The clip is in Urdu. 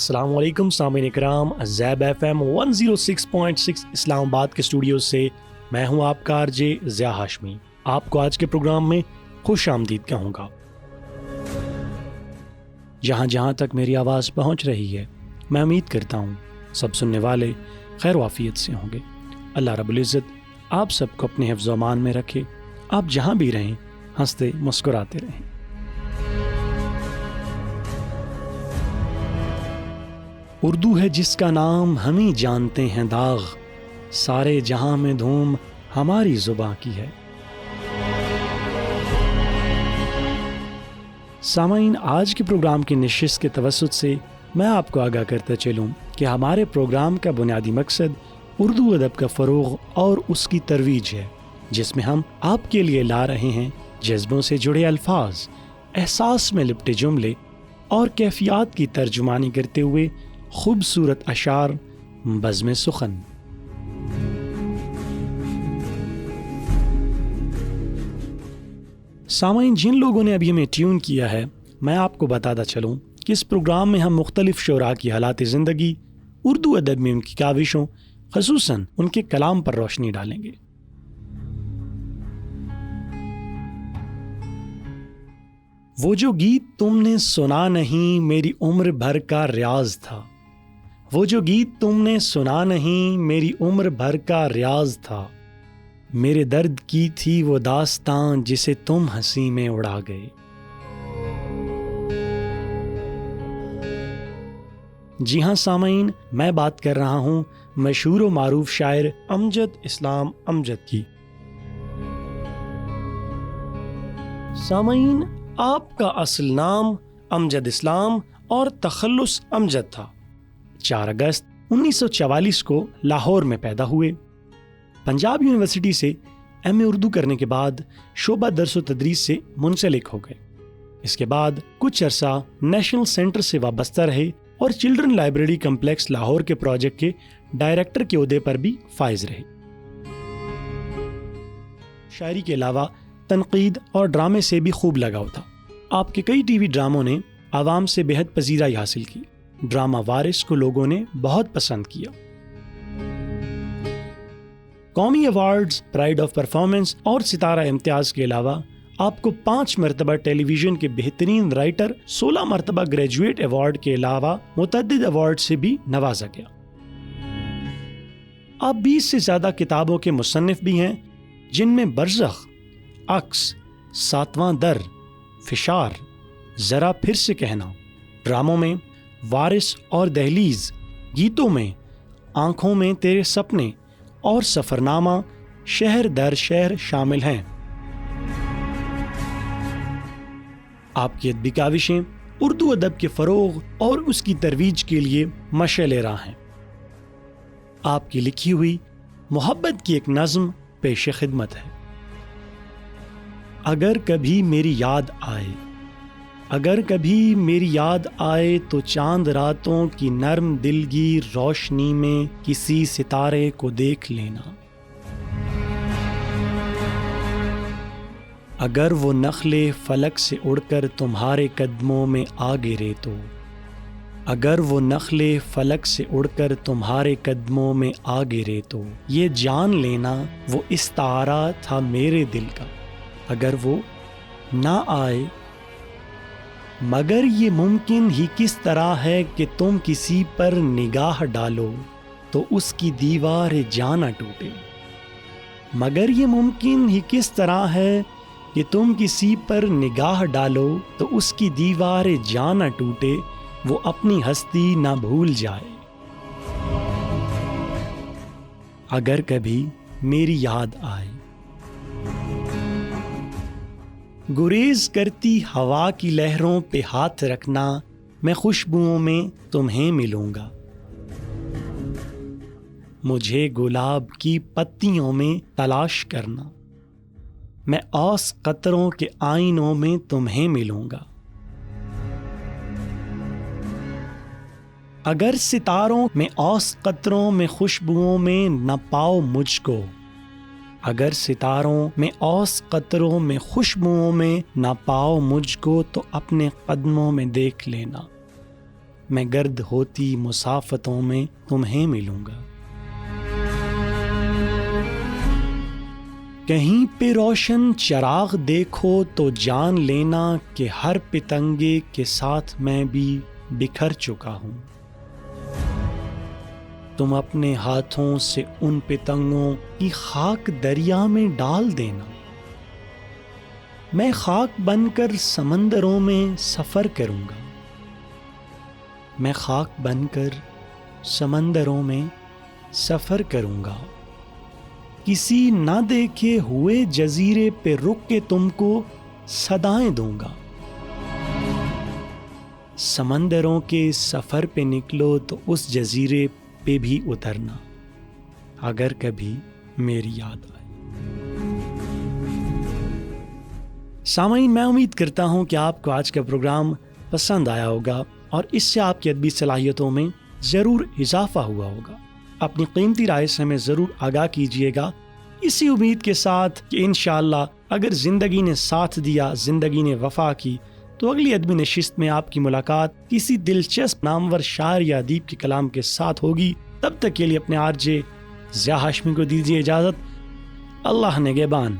السلام علیکم سامعین اکرام، زیب ایف ایم 106.6 اسلام آباد کے اسٹوڈیو سے میں ہوں آپ کا آرجے ضیاء ہاشمی۔ آپ کو آج کے پروگرام میں خوش آمدید کہوں گا۔ جہاں جہاں تک میری آواز پہنچ رہی ہے، میں امید کرتا ہوں سب سننے والے خیر و عافیت سے ہوں گے۔ اللہ رب العزت آپ سب کو اپنے حفظ و امان میں رکھے۔ آپ جہاں بھی رہیں ہنستے مسکراتے رہیں۔ اردو ہے جس کا نام ہم ہی جانتے ہیں داغ، سارے جہاں میں دھوم ہماری زباں کی ہے۔ سامعین، آج کے پروگرام کی نشست کے توسط سے میں آپ کو آگاہ کرتا چلوں کہ ہمارے پروگرام کا بنیادی مقصد اردو ادب کا فروغ اور اس کی ترویج ہے، جس میں ہم آپ کے لیے لا رہے ہیں جذبوں سے جڑے الفاظ، احساس میں لپٹے جملے اور کیفیات کی ترجمانی کرتے ہوئے خوبصورت اشعار، بزم سخن۔ سامعین، جن لوگوں نے ابھی ہمیں ٹیون کیا ہے، میں آپ کو بتاتا چلوں کہ اس پروگرام میں ہم مختلف شعراء کی حالات زندگی، اردو ادب میں ان کی کاوشوں، خصوصاً ان کے کلام پر روشنی ڈالیں گے۔ وہ جو گیت تم نے سنا نہیں میری عمر بھر کا ریاض تھا، وہ جو گیت تم نے سنا نہیں میری عمر بھر کا ریاض تھا، میرے درد کی تھی وہ داستان جسے تم ہنسی میں اڑا گئے۔ جی ہاں سامعین، میں بات کر رہا ہوں مشہور و معروف شاعر امجد اسلام امجد کی۔ سامعین، آپ کا اصل نام امجد اسلام اور تخلص امجد تھا۔ 4 اگست 1944 کو لاہور میں پیدا ہوئے۔ پنجاب یونیورسٹی سے ایم اے اردو کرنے کے بعد شعبہ درس و تدریس سے منسلک ہو گئے۔ اس کے بعد کچھ عرصہ نیشنل سینٹر سے وابستہ رہے اور چلڈرن لائبریری کمپلیکس لاہور کے پروجیکٹ کے ڈائریکٹر کے عہدے پر بھی فائز رہے۔ شاعری کے علاوہ تنقید اور ڈرامے سے بھی خوب لگاؤ تھا۔ آپ کے کئی ٹی وی ڈراموں نے عوام سے بے حد پذیرائی حاصل کی۔ ڈرامہ وارث کو لوگوں نے بہت پسند کیا۔ قومی ایوارڈز، پرائڈ آف پرفارمنس اور ستارہ امتیاز کے علاوہ آپ کو 5 مرتبہ ٹیلی ویژن کے بہترین رائٹر، 16 مرتبہ گریجویٹ ایوارڈ کے علاوہ متعدد ایوارڈ سے بھی نوازا گیا۔ آپ 20 سے زیادہ کتابوں کے مصنف بھی ہیں، جن میں برزخ، عکس، 7واں در، فشار، ذرا پھر سے کہنا، ڈراموں میں وارث اور دہلیز، گیتوں میں آنکھوں میں تیرے سپنے اور سفرنامہ، شہر در شہر شامل ہیں۔ آپ کی ادبی کاوشیں اردو ادب کے فروغ اور اس کی ترویج کے لیے مشعل راہ ہیں۔ آپ کی لکھی ہوئی محبت کی ایک نظم پیش خدمت ہے۔ اگر کبھی میری یاد آئے، اگر کبھی میری یاد آئے تو چاند راتوں کی نرم دلگیر روشنی میں کسی ستارے کو دیکھ لینا۔ اگر وہ نخلے فلک سے اڑ کر تمہارے قدموں میں آ گرے تو، اگر وہ نخلے فلک سے اڑ کر تمہارے قدموں میں آ گرے تو یہ جان لینا وہ استعارہ تھا میرے دل کا۔ اگر وہ نہ آئے، مگر یہ ممکن ہی کس طرح ہے کہ تم کسی پر نگاہ ڈالو تو اس کی دیوار جان نہ ٹوٹے۔ مگر یہ ممکن ہی کس طرح ہے کہ تم کسی پر نگاہ ڈالو تو اس کی دیوار جان نہ ٹوٹے، وہ اپنی ہستی نہ بھول جائے۔ اگر کبھی میری یاد آئے۔ گریز کرتی ہوا کی لہروں پہ ہاتھ رکھنا، میں خوشبوؤں میں تمہیں ملوں گا۔ مجھے گلاب کی پتیوں میں تلاش کرنا، میں اوس قطروں کے آئینوں میں تمہیں ملوں گا۔ اگر ستاروں میں اوس قطروں میں خوشبوؤں میں نہ پاؤ مجھ کو، اگر ستاروں میں اوس قطروں میں خوشبوؤں میں نہ پاؤ مجھ کو تو اپنے قدموں میں دیکھ لینا۔ میں گرد ہوتی مسافتوں میں تمہیں ملوں گا۔ کہیں پہ روشن چراغ دیکھو تو جان لینا کہ ہر پتنگے کے ساتھ میں بھی بکھر چکا ہوں۔ تم اپنے ہاتھوں سے ان پتنگوں کی خاک دریا میں ڈال دینا، میں خاک بن کر سمندروں میں سفر کروں گا، میں خاک بن کر سمندروں میں سفر کروں گا، کسی نہ دیکھے ہوئے جزیرے پہ رک کے تم کو صدائیں دوں گا۔ سمندروں کے سفر پہ نکلو تو اس جزیرے پہ بھی اترنا اگر کبھی میری یاد آئے۔ سامعین، میں امید کرتا ہوں کہ آپ کو آج کا پروگرام پسند آیا ہوگا اور اس سے آپ کی ادبی صلاحیتوں میں ضرور اضافہ ہوا ہوگا۔ اپنی قیمتی رائے سے ہمیں ضرور آگاہ کیجیے گا، اسی امید کے ساتھ کہ انشاءاللہ اگر زندگی نے ساتھ دیا، زندگی نے وفا کی، تو اگلی ادبی نشست میں آپ کی ملاقات کسی دلچسپ نامور شاعر یا ادیب کے کلام کے ساتھ ہوگی۔ تب تک کے لیے اپنے آرجے ضیاء ہاشمی کو دیجیے اجازت۔ اللہ نگہبان۔